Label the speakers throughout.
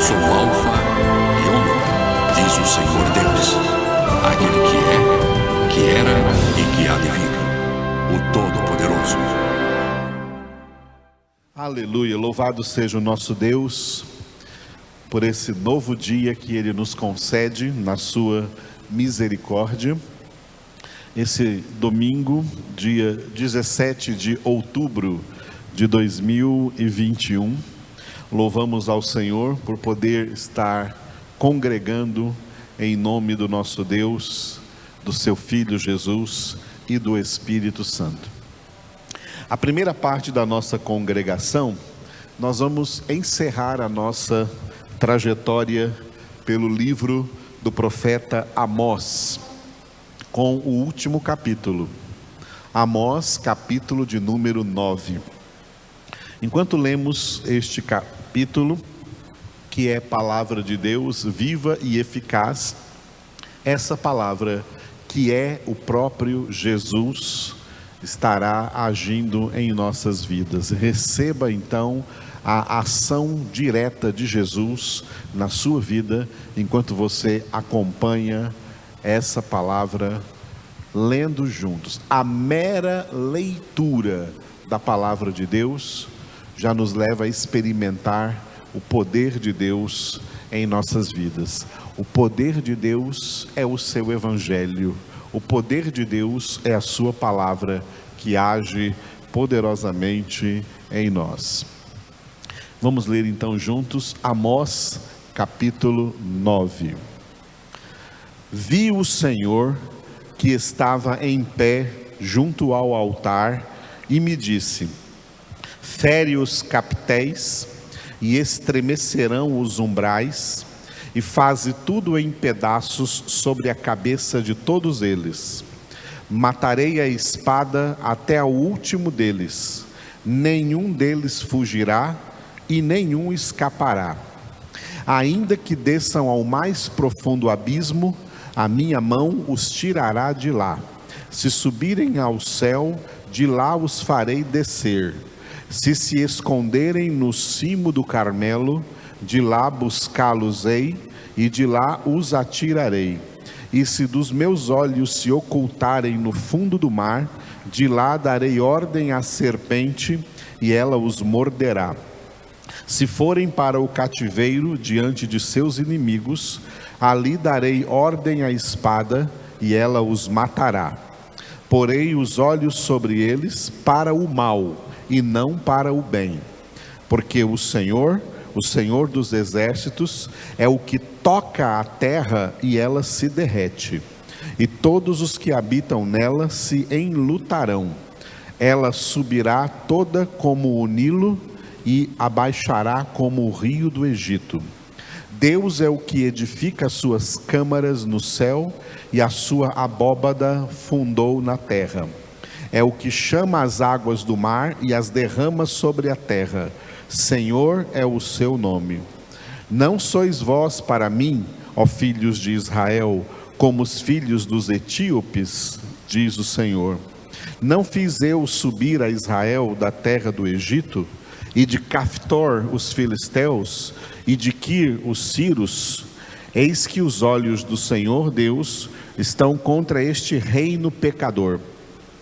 Speaker 1: sou o Alfa e Ômega, diz o Senhor Deus, aquele que era e que há de vir, o Todo-Poderoso.
Speaker 2: Aleluia, louvado seja o nosso Deus por esse novo dia que Ele nos concede na sua misericórdia. Esse domingo, dia 17 de outubro de 2021, louvamos ao Senhor por poder estar congregando em nome do nosso Deus, do seu Filho Jesus e do Espírito Santo. A primeira parte da nossa congregação, nós vamos encerrar a nossa trajetória pelo livro do profeta Amós, com o último capítulo, Amós, capítulo de número 9. Enquanto lemos este capítulo, que é palavra de Deus viva e eficaz, essa palavra que é o próprio Jesus estará agindo em nossas vidas. Receba então a ação direta de Jesus na sua vida, enquanto você acompanha essa palavra lendo juntos. A mera leitura da palavra de Deus já nos leva a experimentar o poder de Deus em nossas vidas. O poder de Deus é o seu evangelho. O poder de Deus é a sua palavra que age poderosamente em nós. Vamos ler então juntos Amós capítulo 9. Vi o Senhor que estava em pé junto ao altar e me disse: fere os capitéis e estremecerão os umbrais, e faze tudo em pedaços sobre a cabeça de todos eles. Matarei a espada até ao último deles, nenhum deles fugirá e nenhum escapará. Ainda que desçam ao mais profundo abismo, a minha mão os tirará de lá. Se subirem ao céu, de lá os farei descer. Se esconderem no cimo do Carmelo, de lá buscá-los-ei, e de lá os atirarei. E se dos meus olhos se ocultarem no fundo do mar, de lá darei ordem à serpente, e ela os morderá. Se forem para o cativeiro diante de seus inimigos, ali darei ordem à espada, e ela os matará. Porei os olhos sobre eles para o mal, e não para o bem. Porque o Senhor dos exércitos, é o que toca a terra e ela se derrete, e todos os que habitam nela se enlutarão. Ela subirá toda como o Nilo e abaixará como o rio do Egito. Deus é o que edifica as suas câmaras no céu e a sua abóbada fundou na terra. É o que chama as águas do mar e as derrama sobre a terra. Senhor é o seu nome. Não sois vós para mim, ó filhos de Israel, como os filhos dos etíopes, diz o Senhor. Não fiz eu subir a Israel da terra do Egito, e de Caftor os filisteus, e de Quir os sírios? Eis que os olhos do Senhor Deus estão contra este reino pecador,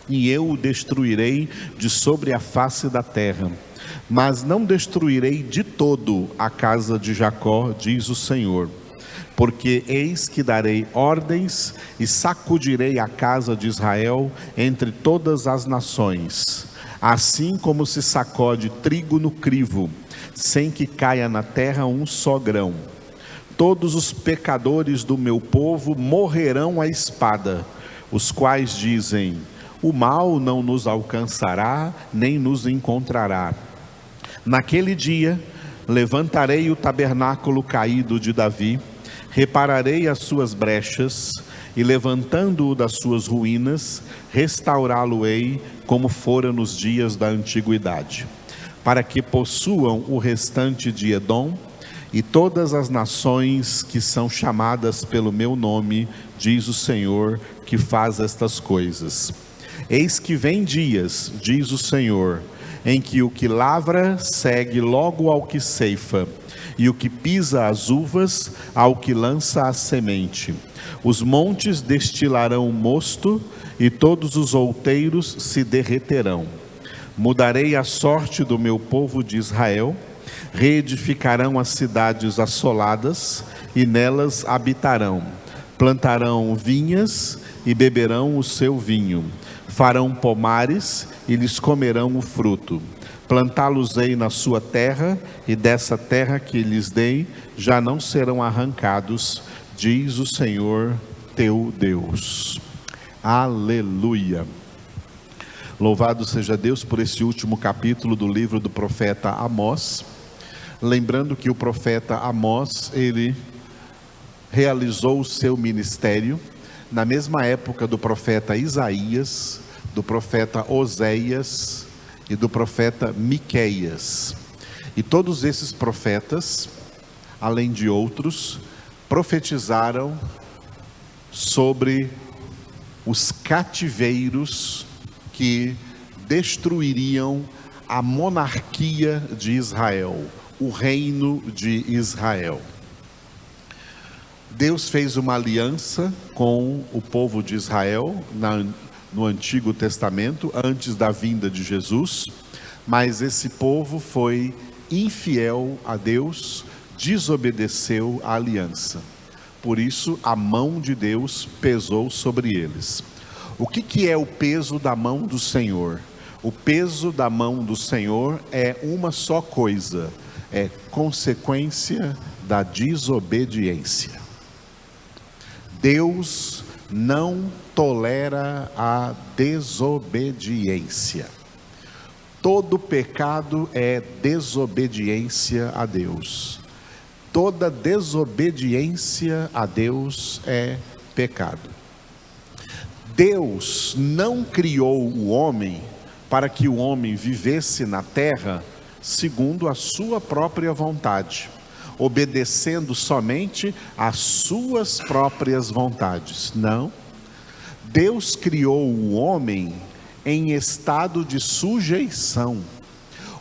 Speaker 2: e eu o destruirei de sobre a face da terra. Mas não destruirei de todo a casa de Jacó, diz o Senhor. Porque eis que darei ordens e sacudirei a casa de Israel entre todas as nações, assim como se sacode trigo no crivo, sem que caia na terra um só grão. Todos os pecadores do meu povo morrerão à espada, os quais dizem: o mal não nos alcançará, nem nos encontrará. Naquele dia, levantarei o tabernáculo caído de Davi, repararei as suas brechas, e levantando-o das suas ruínas, restaurá-lo-ei como fora nos dias da antiguidade, para que possuam o restante de Edom e todas as nações que são chamadas pelo meu nome, diz o Senhor que faz estas coisas. Eis que vem dias, diz o Senhor, em que o que lavra segue logo ao que ceifa, e o que pisa as uvas ao que lança a semente. Os montes destilarão mosto, e todos os outeiros se derreterão. Mudarei a sorte do meu povo de Israel, reedificarão as cidades assoladas, e nelas habitarão. Plantarão vinhas e beberão o seu vinho. Farão pomares e lhes comerão o fruto. Plantá-los-ei na sua terra, e dessa terra que lhes dei já não serão arrancados, diz o Senhor teu Deus. Aleluia. Louvado seja Deus por esse último capítulo do livro do profeta Amós. Lembrando que o profeta Amós, ele realizou o seu ministério na mesma época do profeta Isaías, do profeta Oséias e do profeta Miqueias. E todos esses profetas, além de outros, profetizaram sobre os cativeiros que destruiriam a monarquia de Israel, o reino de Israel. Deus fez uma aliança com o povo de Israel no Antigo Testamento, antes da vinda de Jesus, mas esse povo foi infiel a Deus, desobedeceu a aliança. Por isso, a mão de Deus pesou sobre eles. O que é o peso da mão do Senhor? O peso da mão do Senhor é uma só coisa: é consequência da desobediência. Deus não tolera a desobediência. Todo pecado é desobediência a Deus. Toda desobediência a Deus é pecado. Deus não criou o homem para que o homem vivesse na terra segundo a sua própria vontade, obedecendo somente às suas próprias vontades. Não. Deus criou o homem em estado de sujeição.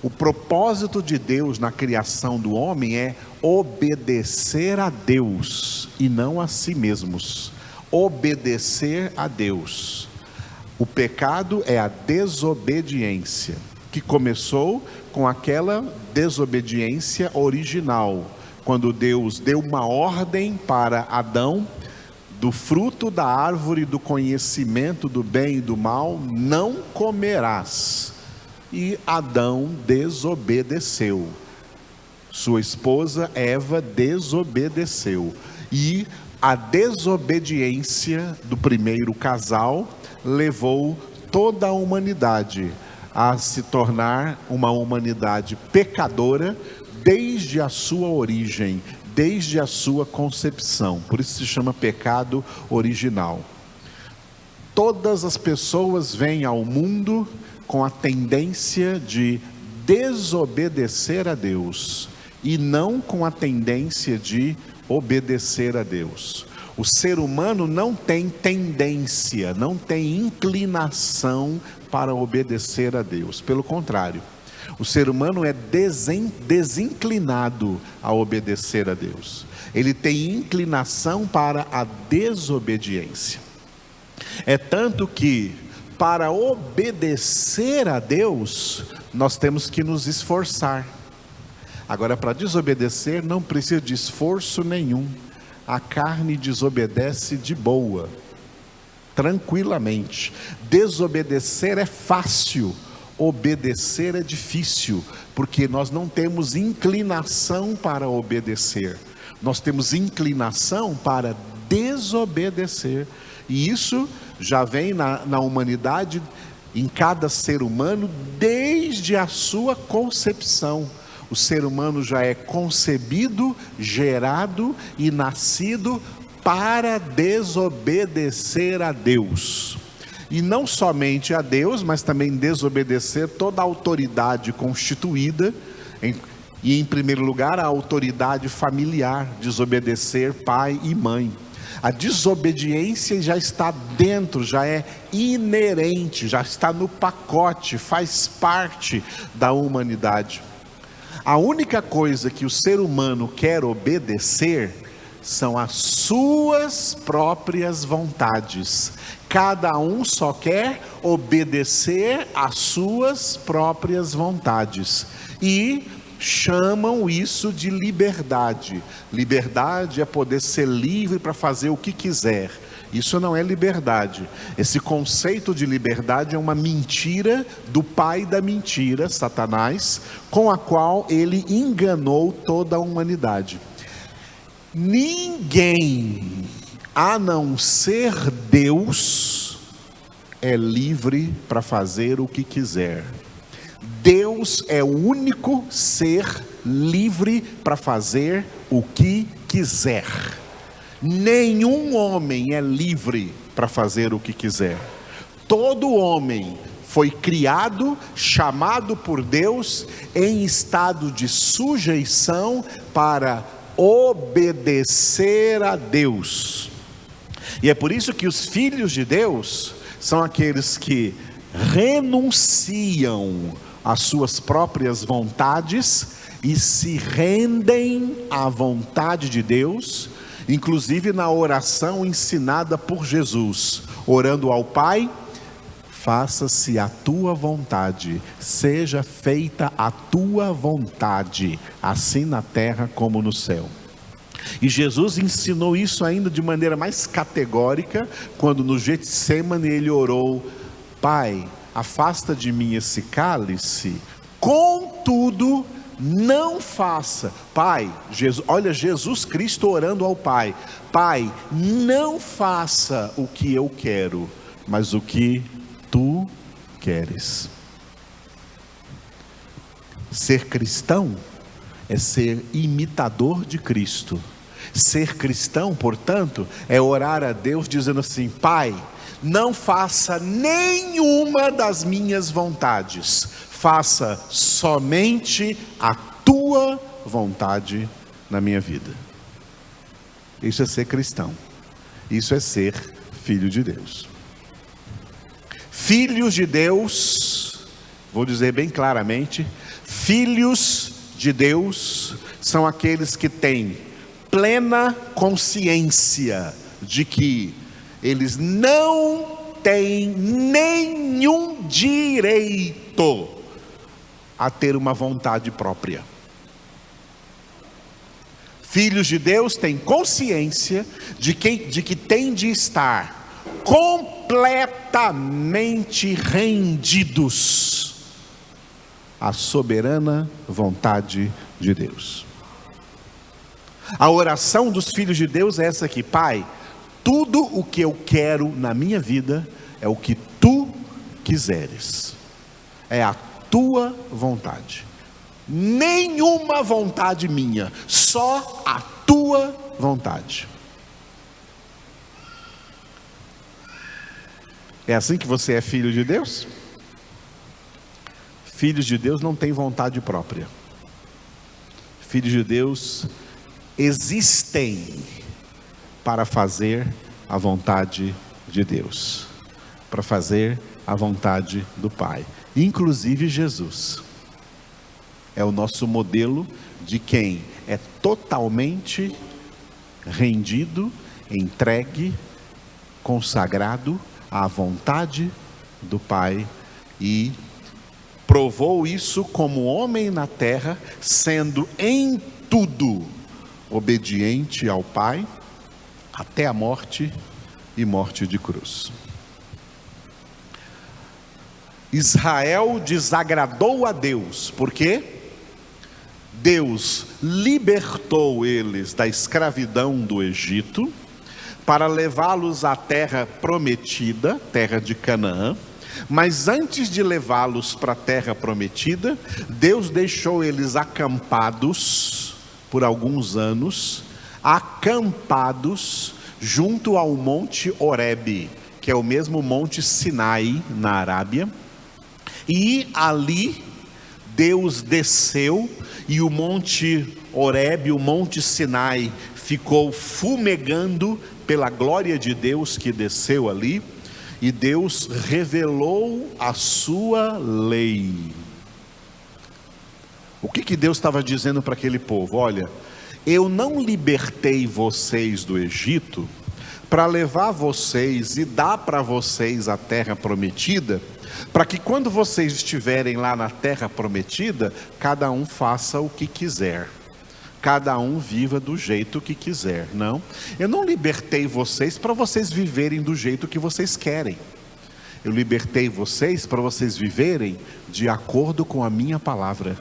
Speaker 2: O propósito de Deus na criação do homem é obedecer a Deus e não a si mesmos. Obedecer a Deus. O pecado é a desobediência, que começou com aquela desobediência original, quando Deus deu uma ordem para Adão: do fruto da árvore do conhecimento do bem e do mal não comerás. E Adão desobedeceu. Sua esposa Eva desobedeceu. E a desobediência do primeiro casal levou toda a humanidade a se tornar uma humanidade pecadora desde a sua origem, desde a sua concepção. Por isso se chama pecado original. Todas as pessoas vêm ao mundo com a tendência de desobedecer a Deus e não com a tendência de obedecer a Deus. O ser humano não tem tendência, não tem inclinação para obedecer a Deus. Pelo contrário, o ser humano é desinclinado a obedecer a Deus. Ele tem inclinação para a desobediência. É tanto que, para obedecer a Deus, nós temos que nos esforçar. Agora, para desobedecer, não precisa de esforço nenhum. A carne desobedece de boa, tranquilamente. Desobedecer é fácil, obedecer é difícil, porque nós não temos inclinação para obedecer. Nós temos inclinação para desobedecer. E isso já vem na humanidade, em cada ser humano, desde a sua concepção. O ser humano já é concebido, gerado e nascido para desobedecer a Deus. E não somente a Deus, mas também desobedecer toda a autoridade constituída, e em primeiro lugar a autoridade familiar, desobedecer pai e mãe. A desobediência já está dentro, já é inerente, já está no pacote, faz parte da humanidade. A única coisa que o ser humano quer obedecer são as suas próprias vontades. Cada um só quer obedecer às suas próprias vontades. E chamam isso de liberdade. Liberdade é poder ser livre para fazer o que quiser. Isso não é liberdade. Esse conceito de liberdade é uma mentira do pai da mentira, Satanás, com a qual ele enganou toda a humanidade. Ninguém, a não ser Deus, é livre para fazer o que quiser. Deus é o único ser livre para fazer o que quiser. Nenhum homem é livre para fazer o que quiser. Todo homem foi criado, chamado por Deus, em estado de sujeição para obedecer a Deus. E é por isso que os filhos de Deus são aqueles que renunciam às suas próprias vontades e se rendem à vontade de Deus, inclusive na oração ensinada por Jesus, orando ao Pai: faça-se a tua vontade, seja feita a tua vontade, assim na terra como no céu. E Jesus ensinou isso ainda de maneira mais categórica, quando no Getsêmani ele orou: Pai, afasta de mim esse cálice, contudo não faça. Pai, olha Jesus Cristo orando ao Pai: Pai, não faça o que eu quero, mas o que tu queres. Ser cristão é ser imitador de Cristo. Ser cristão, portanto, é orar a Deus dizendo assim: Pai, não faça nenhuma das minhas vontades, faça somente a tua vontade na minha vida. Isso é ser cristão. Isso é ser filho de Deus. Filhos de Deus, vou dizer bem claramente, filhos de Deus são aqueles que têm plena consciência de que eles não têm nenhum direito a ter uma vontade própria. Filhos de Deus têm consciência de que têm de estar completamente rendidos à soberana vontade de Deus. A oração dos filhos de Deus é essa aqui: Pai, tudo o que eu quero na minha vida é o que tu quiseres, é a tua vontade, nenhuma vontade minha, só a tua vontade. É assim que você é filho de Deus? Filhos de Deus não têm vontade própria. Filhos de Deus existem para fazer a vontade de Deus, para fazer a vontade do Pai. Inclusive Jesus é o nosso modelo de quem é totalmente rendido, entregue, consagrado à vontade do Pai, e provou isso como homem na terra, sendo em tudo obediente ao Pai, até a morte e morte de cruz. Israel desagradou a Deus, porque Deus libertou eles da escravidão do Egito, para levá-los à terra prometida, terra de Canaã. Mas antes de levá-los para a terra prometida, Deus deixou eles acampados por alguns anos, acampados junto ao monte Horebe, que é o mesmo monte Sinai na Arábia. E ali Deus desceu, e o monte Horebe, o monte Sinai, ficou fumegando pela glória de Deus que desceu ali, e Deus revelou a sua lei. O que Deus estava dizendo para aquele povo? Olha, eu não libertei vocês do Egito para levar vocês e dar para vocês a terra prometida, para que quando vocês estiverem lá na terra prometida, cada um faça o que quiser, cada um viva do jeito que quiser. Não, eu não libertei vocês para vocês viverem do jeito que vocês querem. Eu libertei vocês para vocês viverem de acordo com a minha palavra.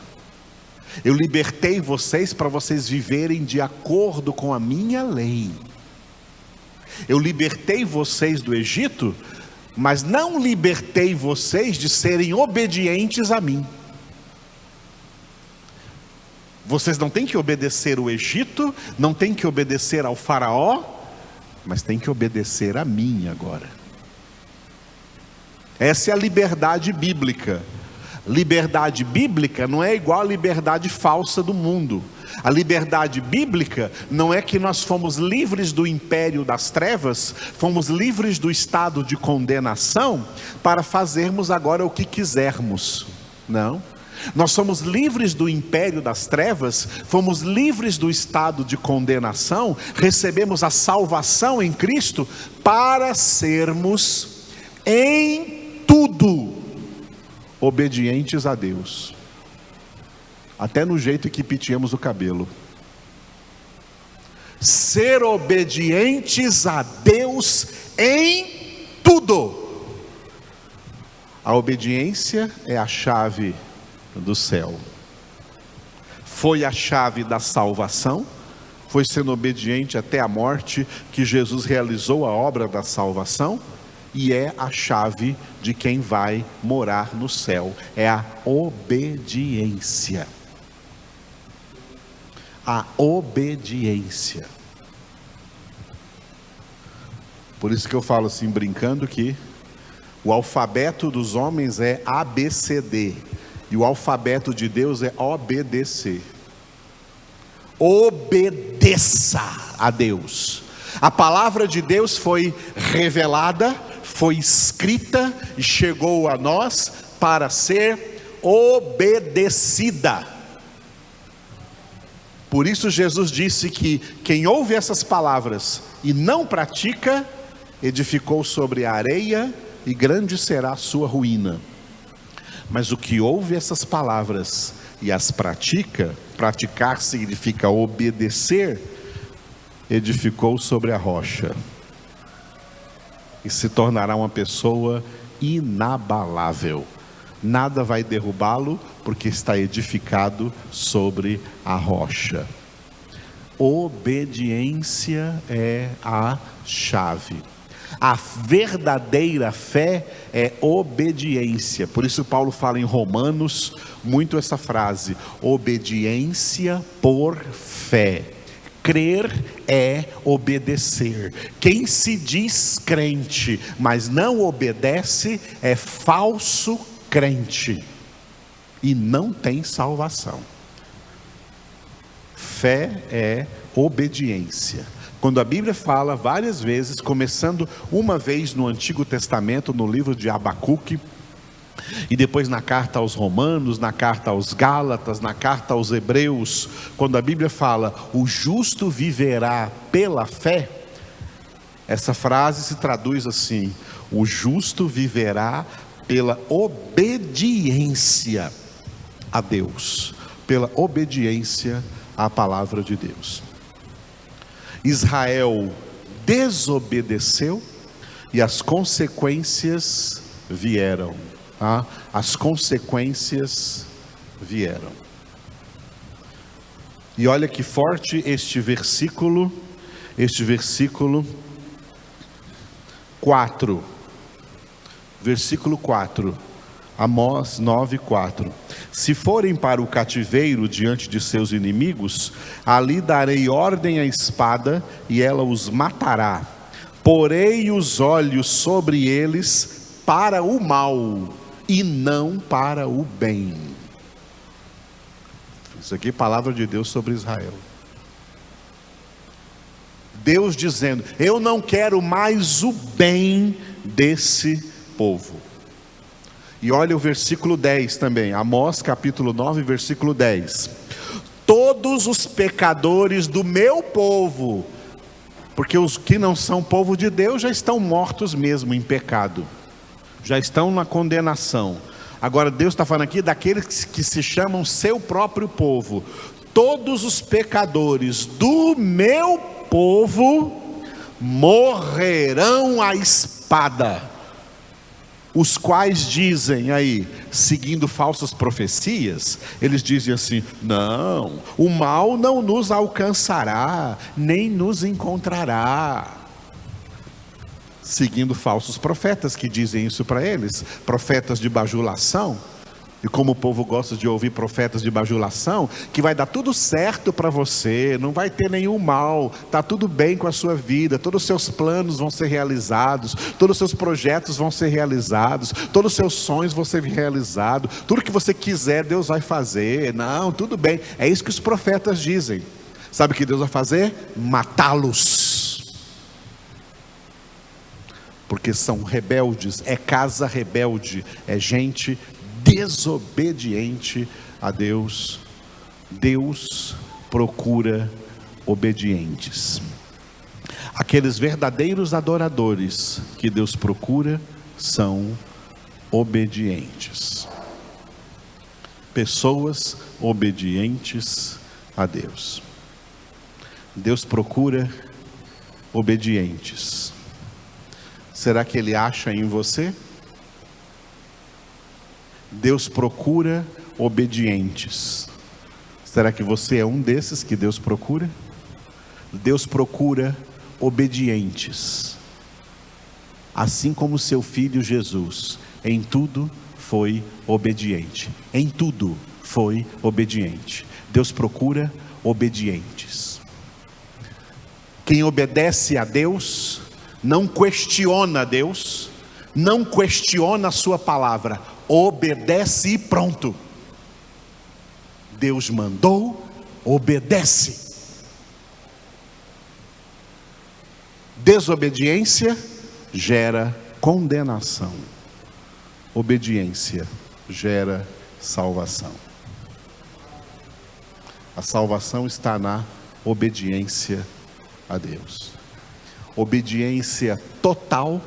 Speaker 2: Eu libertei vocês para vocês viverem de acordo com a minha lei. Eu libertei vocês do Egito, mas não libertei vocês de serem obedientes a mim. Vocês não têm que obedecer o Egito, não têm que obedecer ao faraó, mas têm que obedecer a mim agora. Essa é a liberdade bíblica. Liberdade bíblica não é igual à liberdade falsa do mundo. A liberdade bíblica não é que nós fomos livres do império das trevas, fomos livres do estado de condenação para fazermos agora o que quisermos. Não. Nós somos livres do império das trevas, fomos livres do estado de condenação, recebemos a salvação em Cristo para sermos em tudo obedientes a Deus, até no jeito que penteamos o cabelo. Ser obedientes a Deus em tudo. A obediência é a chave do céu. Foi a chave da salvação. Foi sendo obediente até a morte que Jesus realizou a obra da salvação. E é a chave de quem vai morar no céu. É a obediência. A obediência. Por isso que eu falo assim, brincando, que o alfabeto dos homens é ABCD. E o alfabeto de Deus é OBDC. Obedeça a Deus. A palavra de Deus foi revelada, foi escrita e chegou a nós para ser obedecida. Por isso Jesus disse que quem ouve essas palavras e não pratica, edificou sobre a areia e grande será a sua ruína. Mas o que ouve essas palavras e as pratica, praticar significa obedecer, edificou sobre a rocha e se tornará uma pessoa inabalável. Nada vai derrubá-lo, porque está edificado sobre a rocha. Obediência é a chave. A verdadeira fé é obediência. Por isso Paulo fala em Romanos muito essa frase: obediência por fé. Crer é obedecer. Quem se diz crente, mas não obedece, é falso crente e não tem salvação. Fé é obediência. Quando a Bíblia fala várias vezes, começando uma vez no Antigo Testamento, no livro de Abacuque, e depois na carta aos Romanos, na carta aos Gálatas, na carta aos Hebreus, quando a Bíblia fala, o justo viverá pela fé, essa frase se traduz assim: o justo viverá pela obediência a Deus, pela obediência à palavra de Deus. Israel desobedeceu e as consequências vieram. As consequências vieram. E olha que forte este versículo 4. Versículo 4. Amós 9:4. Se forem para o cativeiro diante de seus inimigos, ali darei ordem à espada e ela os matará. Porei os olhos sobre eles para o mal e não para o bem. Isso aqui é palavra de Deus sobre Israel. Deus dizendo: eu não quero mais o bem desse povo. E olha o versículo 10 também, Amós capítulo 9, versículo 10. Todos os pecadores do meu povo, porque os que não são povo de Deus já estão mortos mesmo em pecado, já estão na condenação. Agora Deus está falando aqui daqueles que se chamam seu próprio povo. Todos os pecadores do meu povo morrerão à espada, os quais dizem aí, seguindo falsas profecias, eles dizem assim: não, o mal não nos alcançará, nem nos encontrará. Seguindo falsos profetas que dizem isso para eles, profetas de bajulação. E como o povo gosta de ouvir profetas de bajulação, que vai dar tudo certo para você, não vai ter nenhum mal, está tudo bem com a sua vida, todos os seus planos vão ser realizados, todos os seus projetos vão ser realizados, todos os seus sonhos vão ser realizados, tudo que você quiser Deus vai fazer. Não, tudo bem, é isso que os profetas dizem. Sabe o que Deus vai fazer? Matá-los, porque são rebeldes, é casa rebelde, é gente desobediente a Deus. Deus procura obedientes. Aqueles verdadeiros adoradores que Deus procura são obedientes. Pessoas obedientes a Deus. Deus procura obedientes. Será que Ele acha em você? Deus procura obedientes. Será que você é um desses que Deus procura? Deus procura obedientes. Assim como seu filho Jesus, em tudo foi obediente. Em tudo foi obediente. Deus procura obedientes. Quem obedece a Deus, não questiona Deus, não questiona a sua palavra, obedece e pronto. Deus mandou, obedece. Desobediência gera condenação. Obediência gera salvação. A salvação está na obediência a Deus. Obediência total,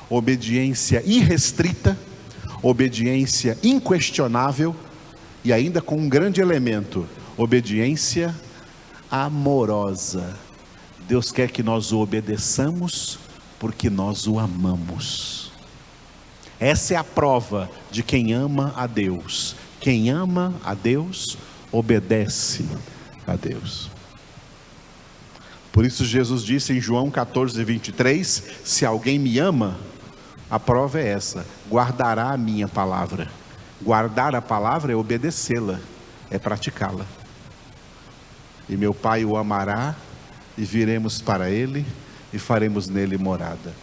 Speaker 2: obediência irrestrita, obediência inquestionável e ainda com um grande elemento: obediência amorosa. Deus quer que nós o obedeçamos porque nós o amamos. Essa é a prova de quem ama a Deus. Quem ama a Deus, obedece a Deus. Por isso Jesus disse em João 14, 23, se alguém me ama, a prova é essa: guardará a minha palavra. Guardar a palavra é obedecê-la, é praticá-la. E meu Pai o amará, e viremos para Ele, e faremos nele morada.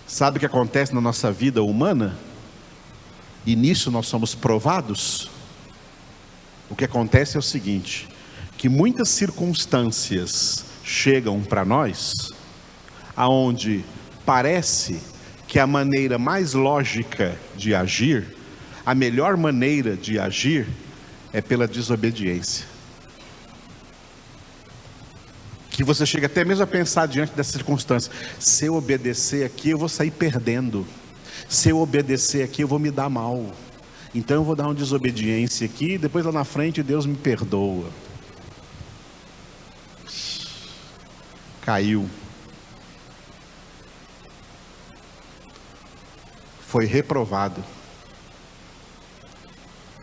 Speaker 2: Sabe o que acontece na nossa vida humana? E nisso nós somos provados. O que acontece é o seguinte: que muitas circunstâncias chegam para nós, aonde parece que a maneira mais lógica de agir, a melhor maneira de agir, é pela desobediência. Que você chega até mesmo a pensar diante dessa circunstância: se eu obedecer aqui eu vou sair perdendo, se eu obedecer aqui eu vou me dar mal, então eu vou dar uma desobediência aqui, depois lá na frente Deus me perdoa. Caiu, foi reprovado.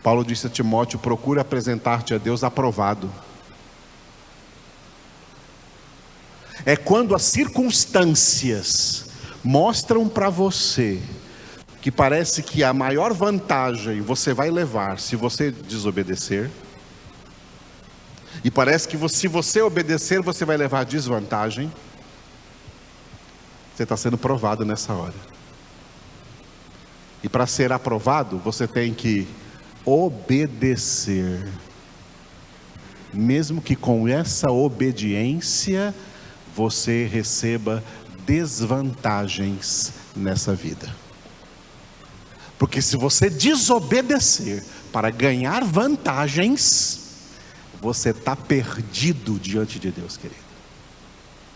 Speaker 2: Paulo disse a Timóteo: procura apresentar-te a Deus aprovado. É quando as circunstâncias mostram para você que parece que a maior vantagem você vai levar se você desobedecer, e parece que se você obedecer você vai levar desvantagem. Você está sendo provado nessa hora. E para ser aprovado você tem que obedecer. mesmo que com essa obediência você receba desvantagens nessa vida. Porque se você desobedecer para ganhar vantagens, você está perdido diante de Deus, querido.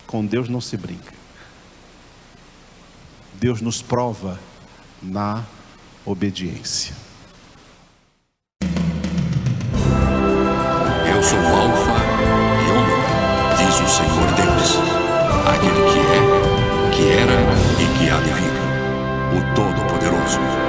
Speaker 2: Com Deus não se brinca. Deus nos prova na obediência.
Speaker 1: Eu sou o Alfa e Ômega, diz o Senhor Deus, aquele que é, que era e que há de vir, o Todo-Poderoso.